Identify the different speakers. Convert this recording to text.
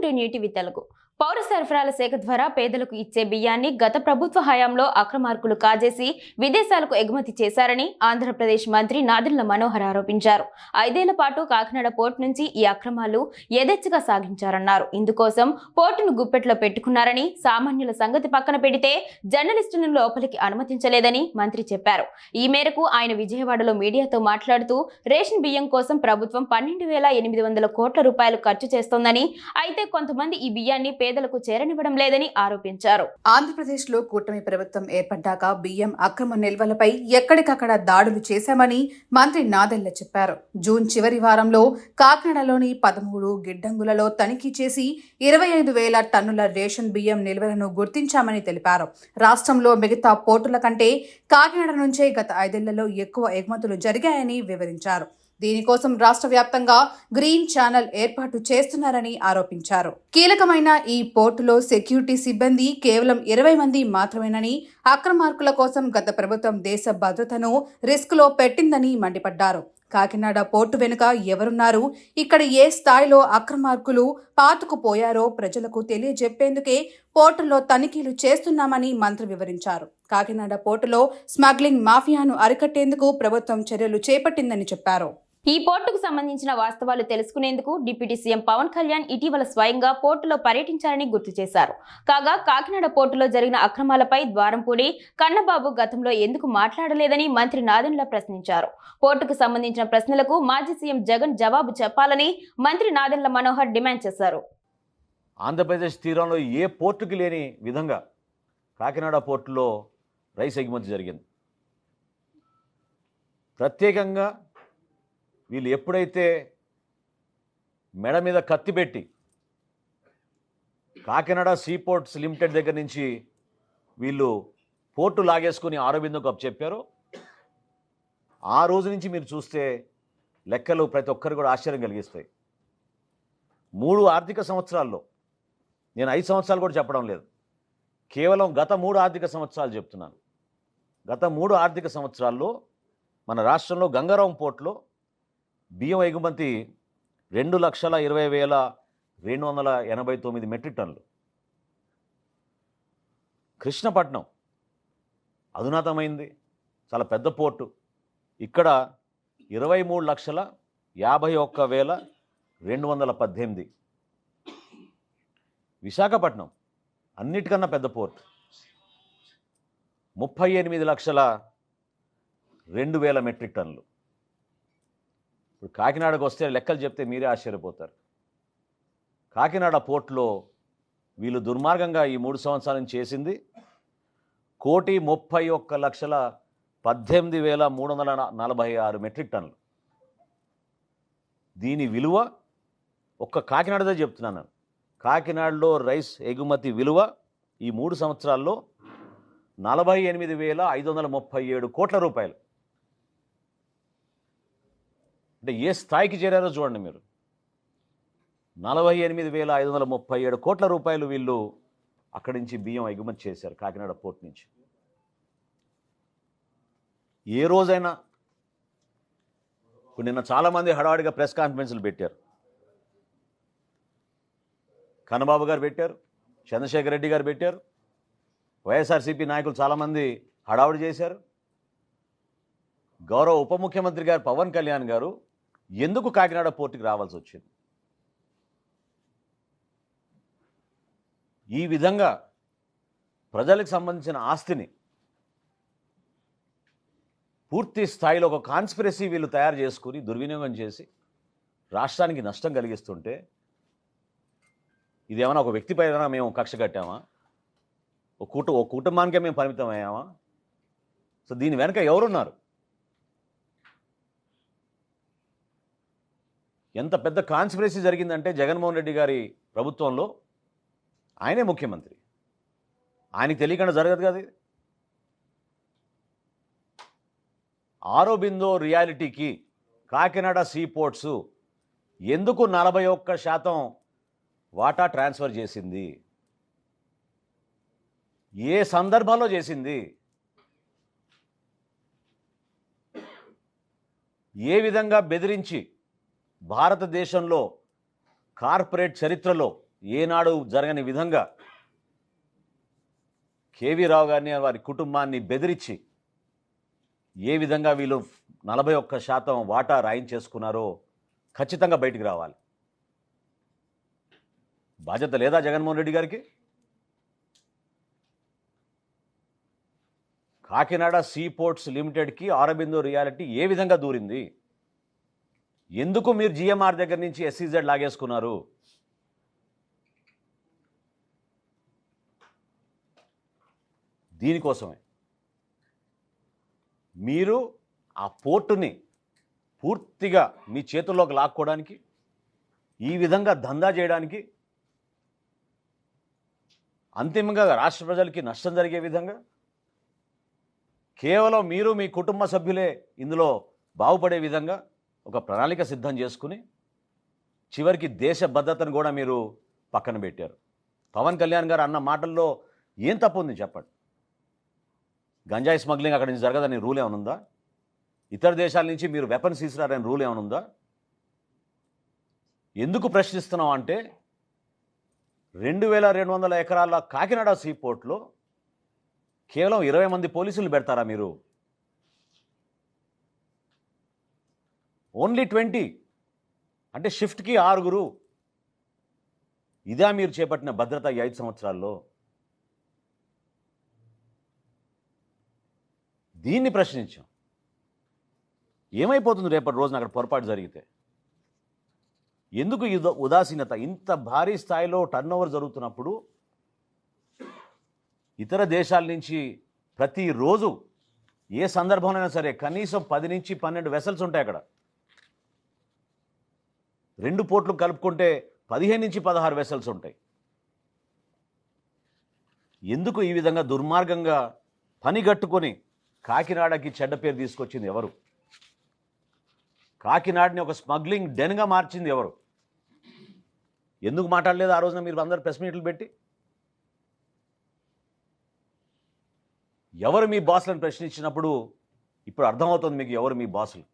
Speaker 1: Welcome to new TV Telugu. పౌర సరఫరాల శాఖ ద్వారా పేదలకు ఇచ్చే బియ్యాన్ని గత ప్రభుత్వ హయాంలో అక్రమార్కులు కాజేసి విదేశాలకు ఎగుమతి చేశారని ఆంధ్రప్రదేశ్ మంత్రి నాదెండ్ల మనోహర్ ఆరోపించారు. 5 ఏళ్ల పాటు కాకినాడ పోర్టు నుంచి ఈ అక్రమాలు యథేచ్ఛగా సాగించారన్నారు. ఇందుకోసం పోర్టును గుప్పెట్లో పెట్టుకున్నారని, సామాన్యుల సంగతి పక్కన పెడితే జర్నలిస్టులను లోపలికి అనుమతించలేదని మంత్రి చెప్పారు. ఈ మేరకు ఆయన విజయవాడలో మీడియాతో మాట్లాడుతూ రేషన్ బియ్యం కోసం ప్రభుత్వం 12,800 కోట్ల రూపాయలు ఖర్చు చేస్తోందని, అయితే కొంతమంది ఈ బియ్యాన్ని పేదలకు చేరనివ్వడం లేదని ఆరోపించారు.
Speaker 2: ఆంధ్రప్రదేశ్లో కూటమి ప్రభుత్వం ఏర్పడ్డాక బియ్యం అక్రమ నిల్వలపై ఎక్కడికక్కడ దాడులు చేశామని మంత్రి నాదెండ్ల చెప్పారు. జూన్ చివరి వారంలో కాకినాడలోని 13 గిడ్డంగులలో తనిఖీ చేసి 25,000 టన్నుల రేషన్ బియ్యం నిల్వలను గుర్తించామని తెలిపారు. రాష్ట్రంలో మిగతా పోర్టుల కంటే కాకినాడ నుంచే గత 5 ఏళ్లలో ఎక్కువ ఎగుమతులు జరిగాయని వివరించారు. దీనికోసం రాష్ట్ర వ్యాప్తంగా గ్రీన్ ఛానల్ ఏర్పాటు చేస్తున్నారని ఆరోపించారు. కీలకమైన ఈ పోర్టులో సెక్యూరిటీ సిబ్బంది కేవలం 20 మంది మాత్రమేనని, అక్రమార్కుల కోసం గత ప్రభుత్వం దేశ భద్రతను రిస్క్లో పెట్టిందని మండిపడ్డారు. కాకినాడ పోర్టు వెనుక ఎవరున్నారు, ఇక్కడ ఏ స్థాయిలో అక్రమార్కులు పాతుకుపోయారో ప్రజలకు తెలియజెప్పేందుకే పోర్టులో తనిఖీలు చేస్తున్నామని మంత్రి వివరించారు. కాకినాడ పోర్టులో స్మగ్లింగ్ మాఫియాను అరికట్టేందుకు ప్రభుత్వం చర్యలు చేపట్టిందని చెప్పారు.
Speaker 1: ఈ పోర్టుకు సంబంధించిన వాస్తవాలు తెలుసుకునేందుకు డిప్యూటీ సీఎం పవన్ కళ్యాణ్ ఇటీవల స్వయంగా పోర్టులో పర్యటించారని గుర్తు చేశారు. కాగా కాకినాడ పోర్టులో జరిగిన అక్రమాలపై ద్వారంపూడి కన్నబాబు గతంలో ఎందుకు మాట్లాడలేదని మంత్రి నాదెండ్ల ప్రశ్నించారు. పోర్టుకు సంబంధించిన ప్రశ్నలకు మాజీ సీఎం జగన్ జవాబు చెప్పాలని మంత్రి నాదెండ్ల మనోహర్ డిమాండ్ చేశారు.
Speaker 3: ఆంధ్రప్రదేశ్ తీరంలో ఏ పోర్టుకి లేని విధంగా కాకినాడ పోర్టులో రైస్ ఎగుమతి జరిగింది. ప్రత్యేకంగా వీళ్ళు ఎప్పుడైతే మెడ మీద కత్తి పెట్టి కాకినాడ సీపోర్ట్స్ లిమిటెడ్ దగ్గర నుంచి వీళ్ళు పోర్టు లాగేసుకుని ఆరోబిందోకు చెప్పారో ఆ రోజు నుంచి మీరు చూస్తే లెక్కలు ప్రతి ఒక్కరు కూడా ఆశ్చర్యం కలిగిస్తాయి. 3 ఆర్థిక సంవత్సరాల్లో, నేను 5 సంవత్సరాలు కూడా చెప్పడం లేదు, కేవలం గత 3 ఆర్థిక సంవత్సరాలు చెప్తున్నాను. గత 3 ఆర్థిక సంవత్సరాల్లో మన రాష్ట్రంలో గంగారాం పోర్టులో బియ్యం ఎగుమతి 2,20,289 మెట్రిక్ టన్నులు. కృష్ణపట్నం అధునాతమైంది, చాలా పెద్ద పోర్టు, ఇక్కడ 23,51,218. విశాఖపట్నం అన్నిటికన్నా పెద్ద పోర్టు, 38,02,000 మెట్రిక్ టన్నులు. ఇప్పుడు కాకినాడకు వస్తే లెక్కలు చెప్తే మీరే ఆశ్చర్యపోతారు. కాకినాడ పోర్టులో వీళ్ళు దుర్మార్గంగా ఈ 3 సంవత్సరాల నుంచి చేసింది 1,31,18,346 మెట్రిక్ టన్నులు. దీని విలువ ఒక్క కాకినాడదే చెప్తున్నాను. కాకినాడలో రైస్ ఎగుమతి విలువ ఈ 3 సంవత్సరాల్లో 48,537 కోట్ల రూపాయలు. అంటే ఏ స్థాయికి చేరారో చూడండి మీరు. 48,537 కోట్ల రూపాయలు వీళ్ళు అక్కడి నుంచి బియ్యం ఎగుమతి చేశారు కాకినాడ పోర్ట్ నుంచి. ఏ రోజైనా ఇప్పుడు నిన్న చాలామంది హడావిడిగా ప్రెస్ కాన్ఫరెన్స్లు పెట్టారు. కన్నబాబు గారు పెట్టారు, చంద్రశేఖర్ రెడ్డి గారు పెట్టారు, వైఎస్ఆర్సీపీ నాయకులు చాలామంది హడావిడి చేశారు. గౌరవ ఉప ముఖ్యమంత్రి గారు పవన్ కళ్యాణ్ గారు ఎందుకు కాకినాడ పోర్టుకి రావాల్సి వచ్చింది? ఈ విధంగా ప్రజలకు సంబంధించిన ఆస్తిని పూర్తి స్థాయిలో ఒక కాన్స్పిరసీ వీళ్ళు తయారు చేసుకుని దుర్వినియోగం చేసి రాష్ట్రానికి నష్టం కలిగిస్తుంటే, ఇదేమైనా ఒక వ్యక్తిపైన మేము కక్ష కట్టామా? ఒక కుటుంబానికే మేము పరిమితం అయ్యామా? సో దీని వెనక ఎవరున్నారు? ఎంత పెద్ద కాన్స్పిరసీ జరిగిందంటే జగన్మోహన్ రెడ్డి గారి ప్రభుత్వంలో ఆయనే ముఖ్యమంత్రి, ఆయనకి తెలియకుండా జరగదు కదా ఇది. ఆరోబిందో రియాలిటీకి కాకినాడ సీ పోర్ట్స్ ఎందుకు 41% వాటా ట్రాన్స్ఫర్ చేసింది? ఏ సందర్భంలో చేసింది? ఏ విధంగా బెదిరించి భారతదేశంలో కార్పొరేట్ చరిత్రలో ఏనాడు జరగని విధంగా కేవీ రావు గారిని వారి కుటుంబాన్ని బెదిరించి ఏ విధంగా వీళ్ళు 41% వాటా రాయించేసుకున్నారో ఖచ్చితంగా బయటికి రావాలి. బాధ్యత లేదా జగన్మోహన్ రెడ్డి గారికి? కాకినాడ సీ పోర్ట్స్ లిమిటెడ్కి ఆరబిందో రియాలిటీ ఏ విధంగా దూరింది? ఎందుకు మీరు జిఎంఆర్ దగ్గర నుంచి ఎస్సీజెడ్ లాగేసుకున్నారు? దీనికోసమే మీరు ఆ పోర్టుని పూర్తిగా మీ చేతుల్లోకి లాక్కోవడానికి, ఈ విధంగా దందా చేయడానికి, అంతిమంగా రాష్ట్ర ప్రజలకి నష్టం జరిగే విధంగా కేవలం మీరు మీ కుటుంబ సభ్యులే ఇందులో బాగుపడే విధంగా ఒక ప్రణాళిక సిద్ధం చేసుకుని చివరికి దేశ భద్రతను కూడా మీరు పక్కన పెట్టారు. పవన్ కళ్యాణ్ గారు అన్న మాటల్లో ఏం తప్పు ఉంది చెప్పండి? గంజాయి స్మగ్లింగ్ అక్కడి నుంచి జరగదని రూల్ ఏమైనా ఉందా? ఇతర దేశాల నుంచి మీరు వెపన్స్ తీసుకురారని రూల్ ఏమైనా ఉందా? ఎందుకు ప్రశ్నిస్తున్నాం అంటే 2200 ఎకరాల కాకినాడ సీ పోర్ట్లో కేవలం 20 మంది పోలీసులు పెడతారా మీరు? ఓన్లీ 20 అంటే షిఫ్ట్కి 6. ఇదా మీరు చేపట్టిన భద్రత ఈ 5 సంవత్సరాల్లో? దీన్ని ప్రశ్నించాం. ఏమైపోతుంది రేపటి రోజున అక్కడ పొరపాటు జరిగితే? ఎందుకు ఈ ఉదాసీనత? ఇంత భారీ స్థాయిలో టర్నోవర్ జరుగుతున్నప్పుడు ఇతర దేశాల నుంచి ప్రతిరోజు ఏ సందర్భంలోనైనా సరే కనీసం 10 నుంచి 12 వెసల్స్ ఉంటాయి అక్కడ. 2 పోర్ట్లు కలుపుకుంటే 15 నుంచి 16 వెసల్స్ ఉంటాయి. ఎందుకు ఈ విధంగా దుర్మార్గంగా పనిగట్టుకొని కాకినాడకి చెడ్డ పేరు తీసుకొచ్చింది ఎవరు? కాకినాడని ఒక స్మగ్లింగ్ డెన్గా మార్చింది ఎవరు? ఎందుకు మాట్లాడలేదు ఆ రోజున మీరు అందరు ప్రెస్ మీట్లు పెట్టి? ఎవరు మీ బాసులను ప్రశ్నించినప్పుడు ఇప్పుడు అర్థమవుతుంది మీకు ఎవరు మీ బాసులు.